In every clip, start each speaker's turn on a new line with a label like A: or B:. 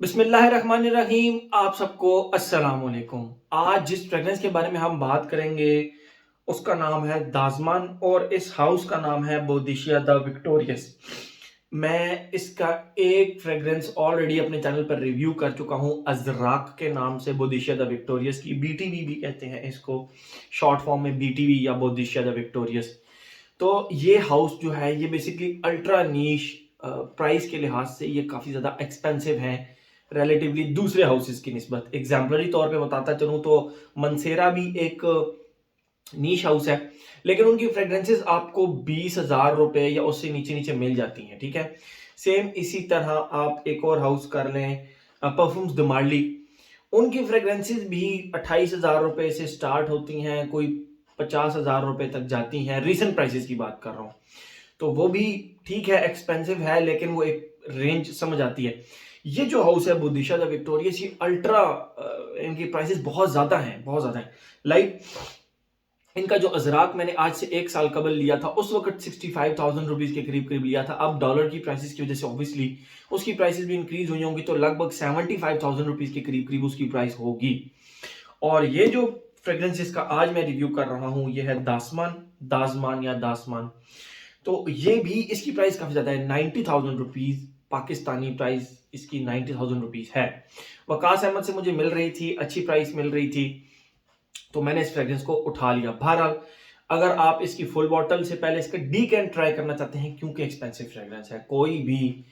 A: बिस्मिल्लाहिर्रहमानिर्रहीम। आप सबको अस्सलाम वालेकुम। आज जिस फ्रेग्रेंस के बारे में हम बात करेंगे उसका नाम है दाज़मान और इस हाउस का नाम है बोदिशिया द विक्टोरियस। मैं इसका एक फ्रेग्रेंस ऑलरेडी अपने चैनल पर रिव्यू कर चुका हूं, अज़राक के नाम से, बोदिशिया द विक्टोरियस की, बीटीवी भी कहते हैं इसको, शॉर्ट फॉर्म में बीटीवी या बोदिशिया द विक्टोरियस। तो ये हाउस जो है ये बेसिकली अल्ट्रा नीश, प्राइस के लिहाज से ये काफ़ी ज़्यादा एक्सपेंसिव है रिलेटिवली दूसरे हाउसेस की निस्बत। एग्जाम्पलरी तौर पे बताता चलूँ तो मंसेरा भी एक नीश हाउस है, लेकिन उनकी फ्रेग्रेंसेस आपको 20,000 रुपए या उससे नीचे नीचे मिल जाती हैं। ठीक है, सेम इसी तरह आप एक और हाउस कर लें, परफ्यूम्स दमार्ली, उनकी फ्रेग्रेंसेस भी 28,000 रुपए से स्टार्ट होती हैं, कोई 50,000 रुपए तक जाती हैं। रीसेंट प्राइसेस की बात कर रहा हूँ, तो वो भी ठीक है, एक्सपेंसिव है, लेकिन वो एक रेंज समझ आती है। ये जो हाउस है बोदिशा द विक्टोरियस, ये अल्ट्रा, इनकी प्राइसेस बहुत ज्यादा हैं, बहुत ज्यादा हैं। लाइक इनका जो अजराक मैंने आज से 1 साल कबल लिया था, उस वक्त 65,000 रुपीज के करीब करीब लिया था। अब डॉलर की प्राइसेस की वजह से ऑब्वियसली उसकी प्राइसेस भी इंक्रीज हुई होंगी, तो लगभग 75,000 रुपीज के करीब करीब उसकी प्राइस होगी। और ये जो फ्रेग्रेंसेस का आज मैं रिव्यू कर रहा हूँ ये है दासमान, दाजमान या दासमान। तो ये भी, इसकी प्राइस काफी ज्यादा है, 90,000 रुपीज पाकिस्तानी प्राइस इसकी 90,000 रुपीज है। वकास अहमद से मुझे मिल रही थी, अच्छी प्राइस मिल रही थी, तो मैंने इस फ्रेग्रेंस को उठा लिया। बहरहाल अगर आप इसकी फुल बॉटल से पहले इसका डीकैंट ट्राई करना चाहते हैं, क्योंकि एक्सपेंसिव फ्रेग्रेंस है, कोई भी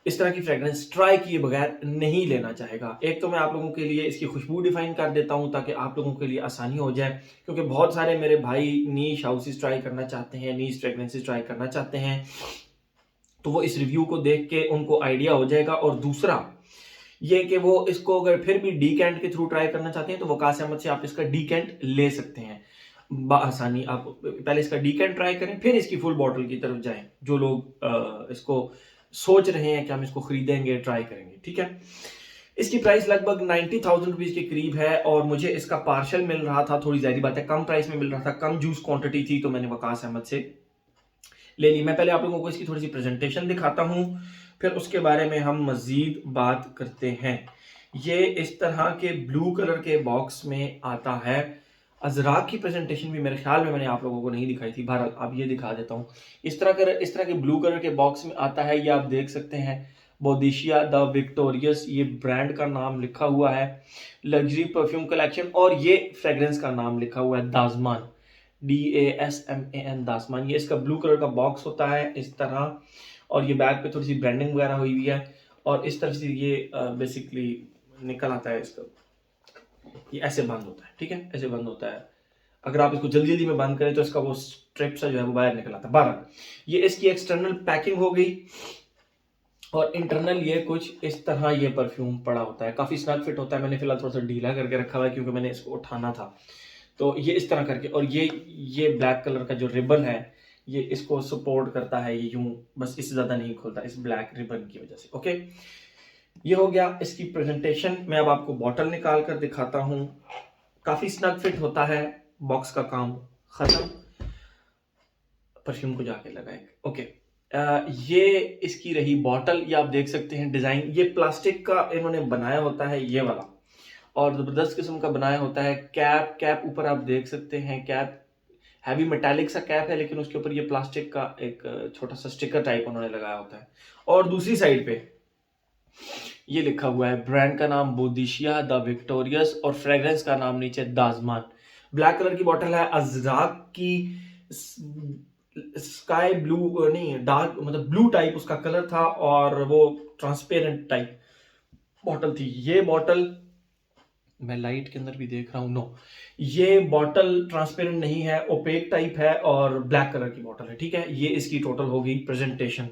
A: इस तरह की फ्रेग्रेंस ट्राई किए बगैर नहीं लेना चाहेगा। एक तो मैं आप लोगों के लिए इसकी खुशबू डिफाइन कर देता हूं ताकि आप लोगों के लिए आसानी हो जाए, क्योंकि बहुत सारे मेरे भाई नीश हाउसेस ट्राई करना चाहते हैं, नीश फ्रेग्रेंसेस ट्राई करना चाहते हैं, तो वो इस रिव्यू को देख के उनको आइडिया हो जाएगा। और दूसरा ये कि वो इसको अगर फिर भी डीकैंट के थ्रू ट्राई करना चाहते हैं तो वकास अहमद से आप इसका डीकैंट ले सकते हैं आसानी। आप पहले इसका डीकैंट ट्राई करें, फिर इसकी फुल बॉटल की तरफ जाएं, जो लोग इसको सोच रहे हैं कि हम इसको खरीदेंगे, ट्राई करेंगे। ठीक है, इसकी प्राइस लगभग 90,000 रुपीज के करीब है, और मुझे इसका पार्शल मिल रहा था, थोड़ी ज्यादा बात है, कम प्राइस में मिल रहा था, कम जूस क्वांटिटी थी, तो मैंने वकास अहमद से ले ली। मैं पहले आप लोगों को इसकी थोड़ी सी प्रेजेंटेशन दिखाता हूँ, फिर उसके बारे में हम मजीद बात करते हैं। ये इस तरह के ब्लू कलर के बॉक्स में आता है। अजराक की प्रेजेंटेशन भी मेरे ख्याल में मैंने आप लोगों को नहीं दिखाई थी, बहरहाल अब ये दिखा देता हूँ। इस तरह के ब्लू कलर के बॉक्स में आता है, ये आप देख सकते हैं, बोदिशिया द विक्टोरियस, ये ब्रांड का नाम लिखा हुआ है, लग्जरी परफ्यूम कलेक्शन, और ये फ्रेग्रेंस का नाम लिखा हुआ है दाजमान, DASMAN, दासमान। ये इसका ब्लू कलर का बॉक्स होता है इस तरह, और ये बैग पे थोड़ी सी ब्रांडिंग वगैरह हुई हुई है, और इस तरह से ये बेसिकली निकल आता है इसका, ये ऐसे बंद होता है। ठीक है, ऐसे बंद होता है। अगर आप इसको जल्दी जल्दी में बंद करें तो इसका वो स्ट्रिप सा जो है वो बाहर निकल आता है। 12 ये इसकी एक्सटर्नल पैकिंग हो गई, और इंटरनल ये कुछ इस तरह ये परफ्यूम पड़ा होता है, काफी स्नग फिट होता है। मैंने फिलहाल थोड़ा सा ढीला करके रखा हुआ है क्योंकि मैंने इसको उठाना था, तो ये इस तरह करके, और ये ब्लैक कलर का जो रिबन है ये इसको सपोर्ट करता है, ये यूं बस, इससे ज्यादा नहीं खुलता इस ब्लैक रिबन की वजह से। ओके, ये हो गया इसकी प्रेजेंटेशन। मैं अब आपको बॉटल निकाल कर दिखाता हूं, काफी स्नग फिट होता है, बॉक्स का काम खत्म, परफ्यूम को जाके लगाएंगे। ओके, ये इसकी रही बॉटल, ये आप देख सकते हैं डिजाइन, ये प्लास्टिक का इन्होंने बनाया होता है ये वाला, और जबरदस्त किस्म का बनाया होता है। कैप ऊपर आप देख सकते हैं, कैप हैवी मेटालिक सा कैप है, लेकिन उसके ऊपर ये प्लास्टिक का एक छोटा सा स्टिकर टाइप उन्होंने लगाया होता है। और दूसरी साइड पे ये लिखा हुआ है, ब्रांड का नाम बोदिशिया द विक्टोरियस, और फ्रेग्रेंस का नाम नीचे दाजमान। ब्लैक कलर की बॉटल है, अजराक की स्काई ब्लू, नहीं डार्क, मतलब ब्लू टाइप उसका कलर था, और वो ट्रांसपेरेंट टाइप बॉटल थी। ये बॉटल मैं लाइट के अंदर भी देख रहा हूं, नो, ये बॉटल ट्रांसपेरेंट नहीं है, ओपेक टाइप है, और ब्लैक कलर की बॉटल है। ठीक है, ये इसकी टोटल होगी प्रेजेंटेशन।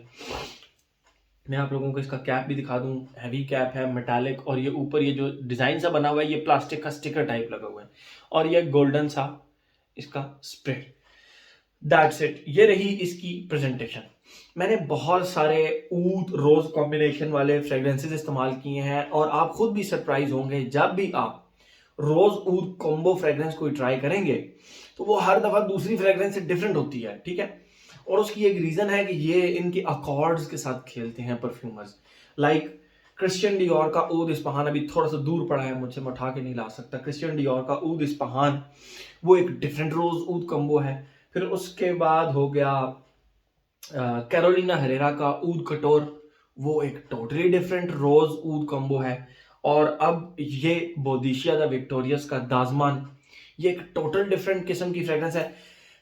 A: मैं आप लोगों को इसका कैप भी दिखा दूं, हैवी कैप है, मेटालिक, और ये ऊपर ये जो डिजाइन सा बना हुआ है ये प्लास्टिक का स्टिकर टाइप लगा हुआ है, और ये गोल्डन सा इसका स्प्रेड। दैट्स इट, ये रही इसकी प्रेजेंटेशन। मैंने बहुत सारे ऊद रोज कॉम्बिनेशन वाले फ्रेग्रेंसेस इस्तेमाल किए हैं, और आप खुद भी सरप्राइज होंगे जब भी आप रोज ऊद कॉम्बो फ्रेग्रेंस कोई ट्राई करेंगे, तो वो हर दफा दूसरी फ्रेग्रेंस से डिफरेंट होती है। ठीक है, और उसकी एक रीजन है कि ये इनके अकॉर्ड्स के साथ खेलते हैं परफ्यूमर्स। लाइक क्रिश्चियन डियोर का ऊद इस्पाहान अभी थोड़ा सा दूर पड़ा है मुझसे, मैं उठा के नहीं ला सकता। क्रिश्चियन डियोर का ऊद इस्पाहान वो एक डिफरेंट रोज ऊद कम्बो है। फिर उसके बाद हो गया कैरोलिना हेरेरा का ऊद कटोर, वो एक टोटली डिफरेंट रोज ऊद कम्बो है। और अब ये बोदिशिया द विक्टोरियस का दाजमान, ये एक टोटल डिफरेंट किस्म की फ्रेग्रेंस है।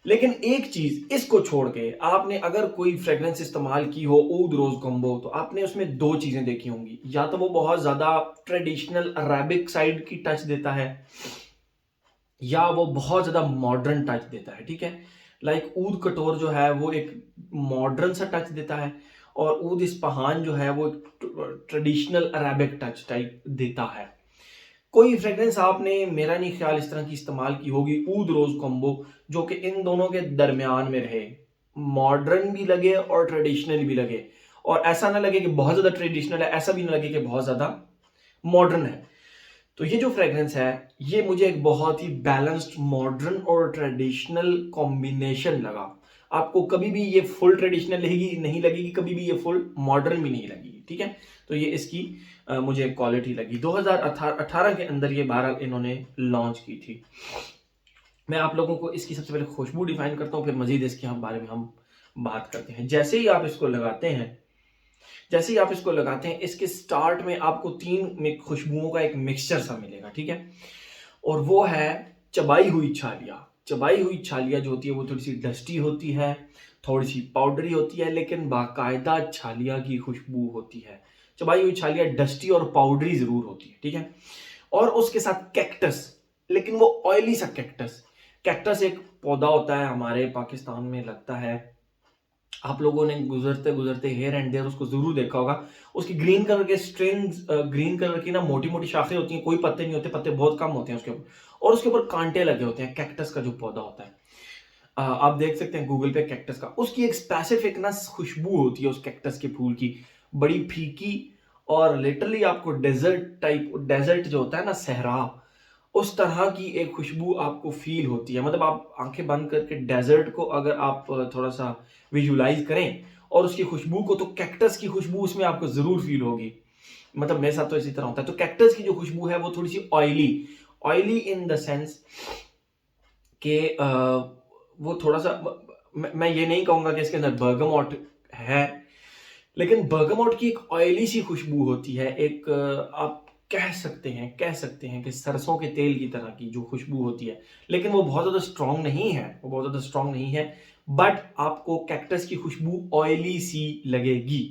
A: लेकिन एक चीज इसको छोड़ के आपने अगर कोई फ्रेग्रेंस इस्तेमाल की हो ऊद रोज कॉम्बो, तो आपने उसमें दो चीजें देखी होंगी। या तो वो बहुत ज्यादा ट्रेडिशनल अरेबिक साइड की टच देता है, या वो बहुत ज्यादा मॉडर्न टच देता है। ठीक है, लाइक ऊद कटोर जो है वो एक मॉडर्न सा टच देता है, और ऊद इस्पाहान जो है वो एक ट्रेडिशनल अरेबिक टच टाइप देता है। कोई फ्रेग्रेंस आपने, मेरा नहीं ख्याल, इस तरह की इस्तेमाल की होगी ऊद रोज कॉम्बो जो कि इन दोनों के दरमियान में रहे, मॉडर्न भी लगे और ट्रेडिशनल भी लगे, और ऐसा ना लगे कि बहुत ज्यादा ट्रेडिशनल है, ऐसा भी ना लगे कि बहुत ज्यादा मॉडर्न है। तो ये जो फ्रेग्रेंस है, ये मुझे एक बहुत ही बैलेंस्ड मॉडर्न और ट्रेडिशनल कॉम्बिनेशन लगा। आपको कभी भी ये फुल ट्रेडिशनल लगेगी नहीं लगेगी, कभी भी ये फुल मॉडर्न भी नहीं लगेगी। ठीक है, तो ये इसकी मुझे क्वालिटी लगी। 2018 के अंदर ये बहरहाल इन्होंने लॉन्च की थी। मैं आप लोगों को इसकी सबसे पहले खुशबू डिफाइन करता हूँ, फिर मजीद इसके बारे में हम बात करते हैं। जैसे ही आप इसको लगाते हैं, इसके स्टार्ट में आपको तीन खुशबुओं का एक मिक्सचर सा मिलेगा। ठीक है, और वो है चबाई हुई छालिया। चबाई हुई छालिया जो होती है वो थोड़ी सी डस्टी होती है, थोड़ी सी पाउडरी होती है, लेकिन बाकायदा छालिया की खुशबू होती है। चबाई हुई छालिया डस्टी और पाउडरी जरूर होती है। ठीक है, और उसके साथ कैक्टस, लेकिन वो ऑयली सा कैक्टस। कैक्टस एक पौधा होता है हमारे पाकिस्तान में लगता है, आप लोगों ने गुजरते गुजरते हेयर एंड देयर उसको जरूर देखा होगा। उसकी ग्रीन कलर के स्ट्रिंग्स, ग्रीन कलर की ना मोटी मोटी शाखें होती हैं, कोई पत्ते नहीं होते, पत्ते बहुत कम होते हैं उसके ऊपर, और उसके ऊपर कांटे लगे होते हैं। कैक्टस का जो पौधा होता है, आप देख सकते हैं गूगल पे कैक्टस का, उसकी एक स्पेसिफिक ना खुशबू होती है उस कैक्टस के फूल की, बड़ी फीकी, और लिटरली आपको डेजर्ट जो होता है ना, सहरा, उस तरह की एक खुशबू आपको फील होती है। मतलब आप आंखें बंद करके डेजर्ट को अगर आप थोड़ा सा विजुलाइज करें और उसकी खुशबू को, तो कैक्टस की खुशबू उसमें आपको जरूर फील होगी। मतलब मेरे साथ तो इसी तरह होता है। तो कैक्टस की जो खुशबू है वो थोड़ी सी oily, oily in the sense कि वो थोड़ा सा, मैं ये नहीं कहूंगा कि इसके अंदर बर्गमॉट है, लेकिन बर्गमॉट की एक ऑयली सी खुशबू होती है। एक आप कह सकते हैं कि सरसों के तेल की तरह की जो खुशबू होती है, लेकिन वो बहुत ज्यादा स्ट्रांग नहीं है, बट आपको कैक्टस की खुशबू ऑयली सी लगेगी,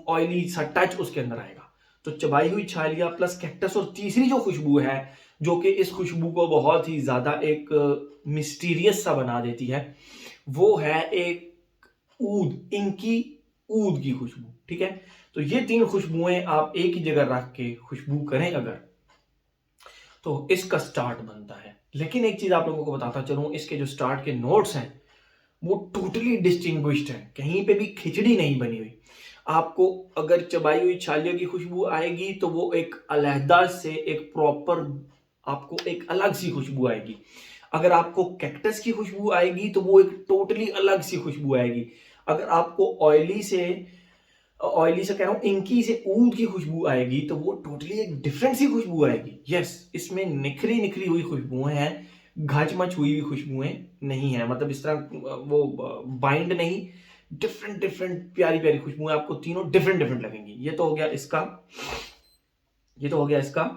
A: ऑयली सा टच उसके अंदर आएगा। तो चबाई हुई छालिया प्लस कैक्टस, और तीसरी जो खुशबू है जो कि इस खुशबू को बहुत ही ज्यादा एक मिस्टीरियस सा बना देती है, वो है एक इंकी ऊद की खुशबू। ठीक है, तो ये तीन खुशबुएं आप एक ही जगह रख के खुशबू करें अगर, तो इसका स्टार्ट बनता है। लेकिन एक चीज आप लोगों को बताता चलूं, इसके जो स्टार्ट के नोट्स हैं वो टोटली डिस्टिंग्विश्ड है, कहीं पे भी खिचड़ी नहीं बनी हुई। आपको अगर चबाई हुई छालियों की खुशबू आएगी तो वो एक अलहदा से एक प्रॉपर, आपको एक अलग सी खुशबू आएगी। अगर आपको कैक्टस की खुशबू आएगी तो वो एक टोटली अलग सी खुशबू आएगी। अगर आपको ऑयली से कह रहा हूं, इंकी से ऊद की खुशबू आएगी तो वो टोटली एक डिफरेंट सी खुशबू आएगी। यस, इसमें निखरी निखरी हुई खुशबुएं हैं, घचमच हुई हुई खुशबुएं नहीं है। मतलब इस तरह वो बाइंड नहीं, डिफरेंट डिफरेंट प्यारी प्यारी खुशबुएं आपको तीनों डिफरेंट डिफरेंट लगेंगी। ये तो हो गया इसका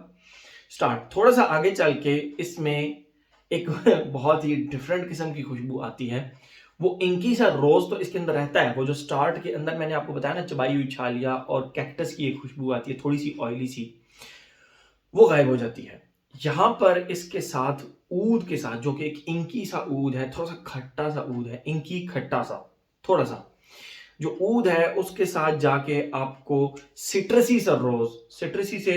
A: स्टार्ट। थोड़ा सा आगे चल के इसमें एक बहुत ही डिफरेंट किस्म की खुशबू आती है, वो इंकी सा रोज तो इसके अंदर रहता है। वो जो स्टार्ट के अंदर मैंने आपको बताया ना, चबाई हुई छालिया और कैक्टस की एक खुशबू आती है थोड़ी सी ऑयली सी, वो गायब हो जाती है। यहां पर इसके साथ ऊद के साथ, जो कि एक इंकी सा ऊद है, थोड़ा सा खट्टा सा ऊद है, इंकी खट्टा सा थोड़ा सा जो ऊद है, उसके साथ जाके आपको सिट्रसी से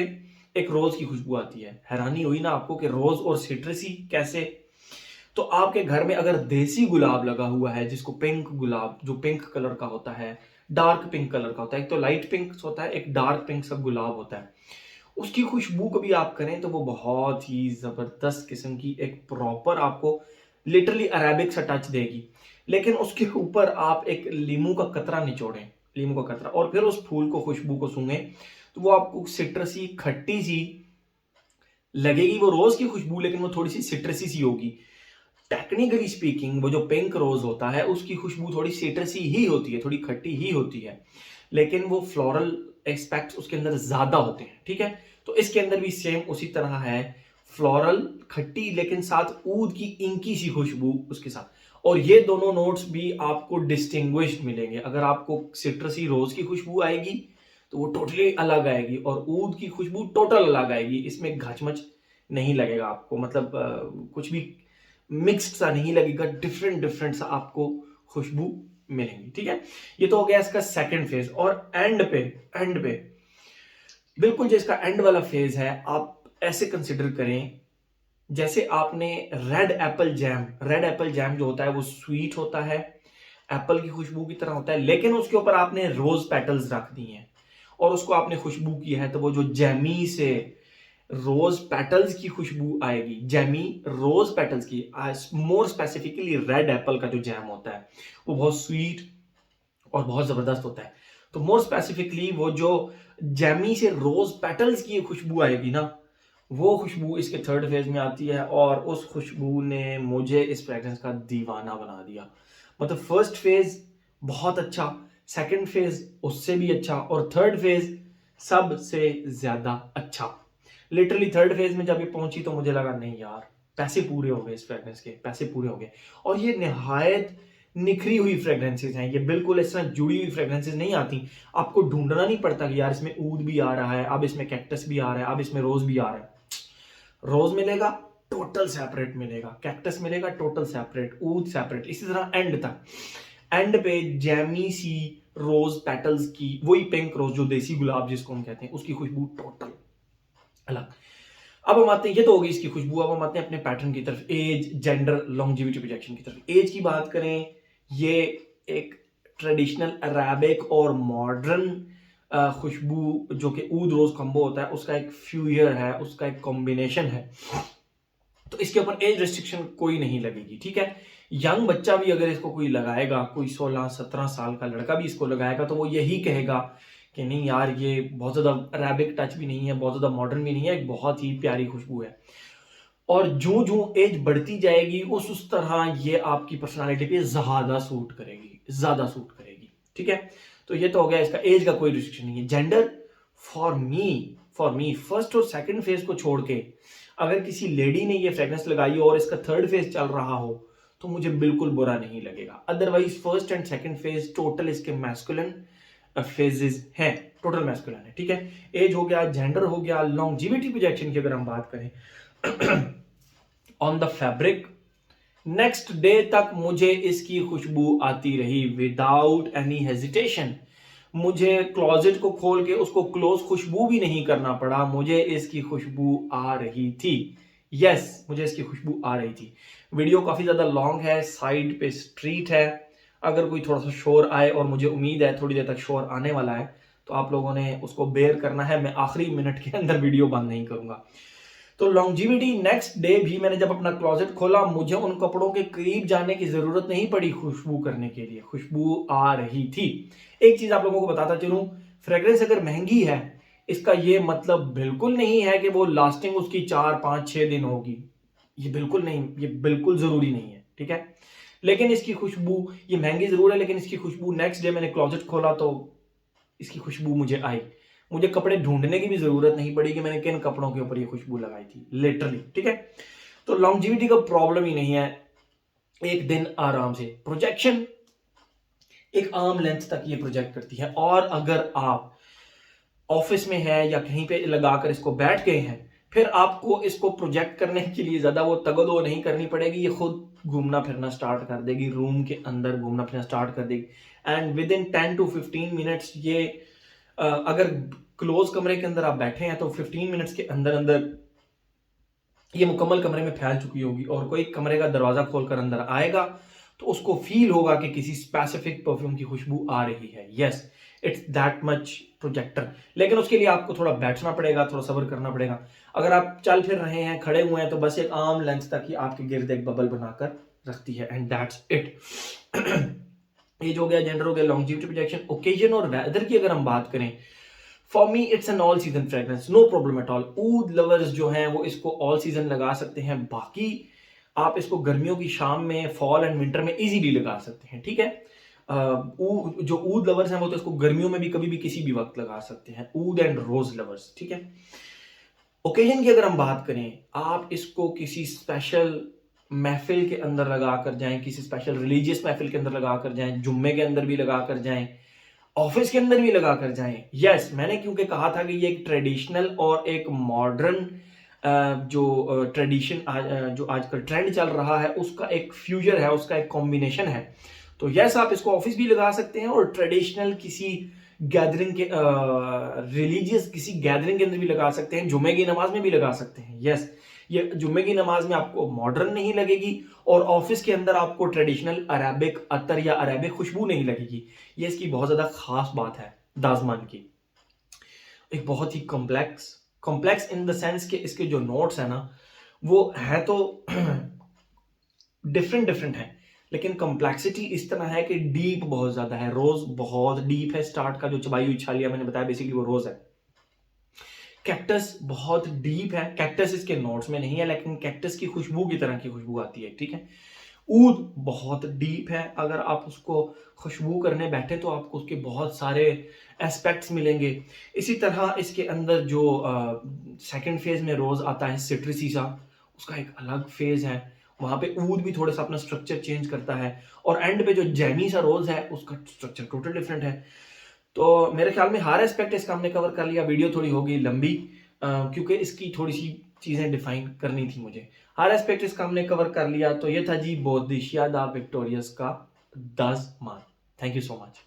A: एक रोज की खुशबू आती है। हैरानी हुई ना आपको कि रोज और सिट्रसी कैसे? तो आपके घर में अगर देसी गुलाब लगा हुआ है, जिसको पिंक गुलाब, जो पिंक कलर का होता है, डार्क पिंक कलर का होता है, एक तो लाइट पिंक होता है, एक डार्क पिंक सा गुलाब होता है, उसकी खुशबू कभी आप करें तो वो बहुत ही जबरदस्त किस्म की एक प्रॉपर आपको लिटरली अरेबिक सा टच देगी। लेकिन उसके ऊपर आप एक लीमू का कतरा निचोड़ें, लीमू का कतरा, और फिर उस फूल को, खुशबू को सूंघे तो वो आपको सिट्रसी, खट्टी सी लगेगी। वो रोज की खुशबू, लेकिन वो थोड़ी सी सिट्रसी सी होगी। टेक्निकली स्पीकिंग वो जो पिंक रोज होता है उसकी खुशबू थोड़ी सिट्रसी ही होती है, थोड़ी खट्टी ही होती है, लेकिन वो फ्लोरल एस्पेक्ट्स उसके अंदर ज्यादा होते हैं। ठीक है, तो इसके अंदर भी सेम उसी तरह है, फ्लोरल खट्टी लेकिन साथ ऊद की इंकी सी खुशबू उसके साथ। और ये दोनों नोट्स भी आपको डिस्टिंग्विश्ड मिलेंगे। अगर आपको सिट्रसी रोज की खुशबू आएगी तो वो टोटली अलग आएगी, और ऊद की खुशबू टोटल अलग आएगी। इसमें घचमच नहीं लगेगा आपको, मतलब कुछ भी मिक्स्ड सा नहीं लगेगा, डिफरेंट डिफरेंट सा आपको खुशबू मिलेंगी। ठीक है, ये तो हो गया इसका सेकंड फेज। और एंड पे बिल्कुल जो इसका एंड वाला फेज है, आप ऐसे कंसिडर करें जैसे आपने रेड एप्पल जैम जो होता है वो स्वीट होता है, एप्पल की खुशबू की तरह होता है, लेकिन उसके ऊपर आपने रोज पेटल्स रख दी हैं और उसको आपने खुशबू की है, तो वो जो जैमी से रोज पेटल्स की खुशबू आएगी, जैमी रोज पेटल्स की। मोर स्पेसिफिकली रेड एप्पल का जो जैम होता है वो बहुत स्वीट और बहुत जबरदस्त होता है। तो मोर स्पेसिफिकली वो जो जैमी से रोज पेटल्स की खुशबू आएगी ना, वो खुशबू इसके थर्ड फेज में आती है, और उस खुशबू ने मुझे इस फ्रेग्रेंस का दीवाना बना दिया। मतलब फर्स्ट फेज बहुत अच्छा, सेकंड फेज उससे भी अच्छा, और थर्ड फेज सबसे ज्यादा अच्छा। लिटरली थर्ड फेज में जब ये पहुंची तो मुझे लगा नहीं यार, पैसे पूरे हो गए, इस फ्रेग्रेंस के पैसे पूरे हो गए। और ये निहायत निखरी हुई फ्रेग्रेंसेज हैं, ये बिल्कुल इस तरह जुड़ी हुई फ्रेग्रेंसेज नहीं आती। आपको ढूंढना नहीं पड़ता कि यार इसमें ऊद भी आ रहा है, अब इसमें कैक्टस भी आ रहा है, अब इसमें रोज भी आ रहा है। रोज मिलेगा टोटल सेपरेट मिलेगा, कैक्टस मिलेगा टोटल सेपरेट, ऊद सेपरेट, इसी तरह एंड तक। एंड पे जैमी सी रोज पेटल्स की, वही पिंक रोज जो देसी गुलाब जिसको हम कहते हैं, उसकी खुशबू टोटल अलग। अब हम आते हैं, ये तो होगी इसकी खुशबू, अब हम आते हैं अपने पैटर्न की तरफ, एज, जेंडर, लॉन्जिविटी, प्रोजेक्शन की तरफ। एज की बात करें, ये एक ट्रेडिशनल अरेबिक और मॉडर्न खुशबू जो कि ऊद रोज कॉम्बो होता है उसका एक फ्यूजन है, उसका एक कॉम्बिनेशन है। तो इसके ऊपर एज रेस्ट्रिक्शन कोई नहीं लगेगी। ठीक है, यंग बच्चा भी अगर इसको कोई लगाएगा, कोई 16-17 साल का लड़का भी इसको लगाएगा, तो वो यही कहेगा कि नहीं यार ये बहुत ज्यादा अरेबिक टच भी नहीं है, बहुत ज्यादा मॉडर्न भी नहीं है, एक बहुत ही प्यारी खुशबू है। और जो जो एज बढ़ती जाएगी उस तरह ये आपकी पर्सनालिटी पे ज्यादा सूट करेगी, ज्यादा सूट करेगी। ठीक है, तो ये तो हो गया, इसका एज का कोई रिस्ट्रिक्शन नहीं है। जेंडर, फॉर मी फर्स्ट और सेकंड फेज को छोड़ के अगर किसी लेडी ने ये फ्रेग्रेंस लगाई हो और इसका थर्ड फेज चल रहा हो तो मुझे बिल्कुल बुरा नहीं लगेगा। Otherwise first and second phase total इसके मैस्कुलिन फेजेस हैं, टोटल मैस्कुलिन है। ठीक है, एज हो गया, जेंडर हो गया, लॉन्जिविटी प्रोजेक्शन की अगर हम बात करें on the fabric, next day तक मुझे इसकी खुशबू आती रही विदाउट एनी हेजिटेशन। मुझे क्लोजेट को खोल के उसको क्लोज खुशबू भी नहीं करना पड़ा, मुझे इसकी खुशबू आ रही थी। यस, मुझे इसकी खुशबू आ रही थी। वीडियो काफी ज्यादा लॉन्ग है, साइड पे स्ट्रीट है, अगर कोई थोड़ा सा शोर आए, और मुझे उम्मीद है थोड़ी देर तक शोर आने वाला है, तो आप लोगों ने उसको बेयर करना है। मैं आखिरी मिनट के अंदर वीडियो बंद नहीं करूंगा। तो लॉन्जिविटी, नेक्स्ट डे भी मैंने जब अपना क्लोजेट खोला, मुझे उन कपड़ों के करीब जाने की जरूरत नहीं पड़ी खुशबू करने के लिए, खुशबू आ रही थी। एक चीज आप लोगों को बताता चलूं, फ्रेग्रेंस अगर महंगी है इसका ये मतलब बिल्कुल नहीं है कि वो लास्टिंग उसकी 4-5-6 दिन होगी, ये बिल्कुल नहीं, ये बिल्कुल जरूरी नहीं है। ठीक है, लेकिन इसकी खुशबू, ये महंगी जरूर है लेकिन इसकी खुशबू, नेक्स्ट डे मैंने क्लोजेट खोला तो इसकी खुशबू मुझे आई। मुझे कपड़े ढूंढने की भी जरूरत नहीं पड़ी कि मैंने किन कपड़ों के ऊपर ये खुशबू लगाई थी, लिटरली। ठीक है, तो लॉन्जिविटी का प्रॉब्लम ही नहीं है, एक दिन आराम से। प्रोजेक्शन, एक आर्म लेंथ तक ये प्रोजेक्ट करती है, और अगर आप ऑफिस में है या कहीं पे लगाकर इसको बैठ गए हैं, फिर आपको इसको प्रोजेक्ट करने के लिए ज्यादा वो तगदो नहीं करनी पड़ेगी, ये खुद घूमना फिरना स्टार्ट कर देगी, रूम के अंदर घूमना फिरना स्टार्ट कर देगी। And with in 10 to 15 minutes ये अगर क्लोज कमरे के अंदर आप बैठे हैं तो 15 मिनट्स के अंदर अंदर ये मुकम्मल कमरे में फैल चुकी होगी, और कोई कमरे का दरवाजा खोलकर अंदर आएगा तो उसको फील होगा कि किसी स्पेसिफिक परफ्यूम की खुशबू आ रही है। Yes, it's that much projector. लेकिन उसके लिए आपको थोड़ा बैठना पड़ेगा, थोड़ा सब्र करना पड़ेगा। अगर आप चल फिर रहे हैं, खड़े हुए हैं, तो बस एक आर्म लेंथ तक ही आपके गिर्द एक बबल बनाकर रखती है, एंड दैट्स इट। एज हो गया, जेंडर हो गया, लॉन्जिविटी, प्रोजेक्शन, ओकेजन और वेदर की अगर हम बात करें, for me it's an all season fragrance, no problem at all. ऊद लवर्स जो हैं वो इसको ऑल सीजन लगा सकते हैं। बाकी आप इसको गर्मियों की शाम में, फॉल एंड विंटर में इजीली लगा सकते हैं, ठीक है। जो ऊद लवर्स हैं वो तो इसको गर्मियों में भी कभी भी किसी भी वक्त लगा सकते हैं, ऊद एंड रोज लवर्स, ठीक है। ओकेजन की अगर हम बात करें, आप इसको किसी स्पेशल महफिल के अंदर लगा कर जाएं, किसी स्पेशल रिलीजियस महफिल के अंदर लगा कर जाएं, जुम्मे के अंदर भी लगा कर जाएं, ऑफिस के अंदर भी लगा कर जाएं। यस, मैंने क्योंकि कहा था कि ये एक ट्रेडिशनल और एक मॉडर्न जो ट्रेडिशन जो आजकल ट्रेंड चल रहा है उसका एक फ्यूजन है, उसका एक कॉम्बिनेशन है। तो यस, आप इसको ऑफिस भी लगा सकते हैं और ट्रेडिशनल किसी गैदरिंग के रिलीजियस किसी गैदरिंग के अंदर भी लगा सकते हैं, जुम्मे की नमाज में भी लगा सकते हैं। यस, ये जुम्मे की नमाज में आपको मॉडर्न नहीं लगेगी और ऑफिस के अंदर आपको ट्रेडिशनल अरेबिक अतर या अरेबिक खुशबू नहीं लगेगी। ये इसकी बहुत ज्यादा खास बात है दाजमान की। एक बहुत ही कॉम्प्लेक्स इन द सेंस कि इसके जो नोट्स है ना वो है तो डिफरेंट है, लेकिन कॉम्प्लेक्सिटी इस तरह है कि डीप बहुत ज्यादा है। रोज बहुत डीप है, स्टार्ट का जो चबाई हुई छालिया मैंने बताया बेसिकली वो रोज है। कैक्टस बहुत डीप है, कैक्टस इसके नोट्स में नहीं है लेकिन कैक्टस की खुशबू की तरह की खुशबू आती है, ठीक है। ऊद बहुत डीप है, अगर आप उसको खुशबू करने बैठे तो आपको उसके बहुत सारे एस्पेक्ट्स मिलेंगे। इसी तरह इसके अंदर जो सेकंड फेज में रोज आता है सिट्रसी सा, उसका एक अलग फेज है। वहां पे ऊद भी थोड़ा सा अपना स्ट्रक्चर चेंज करता है और एंड पे जो जैमी सा रोज है उसका स्ट्रक्चर टोटल डिफरेंट है। तो मेरे ख्याल में हर एस्पेक्ट इसका हमने कवर कर लिया। वीडियो थोड़ी होगी लंबी क्योंकि इसकी थोड़ी सी चीजें डिफाइन करनी थी मुझे। हर एस्पेक्ट इसका हमने कवर कर लिया। तो ये था जी बोधिशिया द विक्टोरियस का दाज़मान। Thank you so much.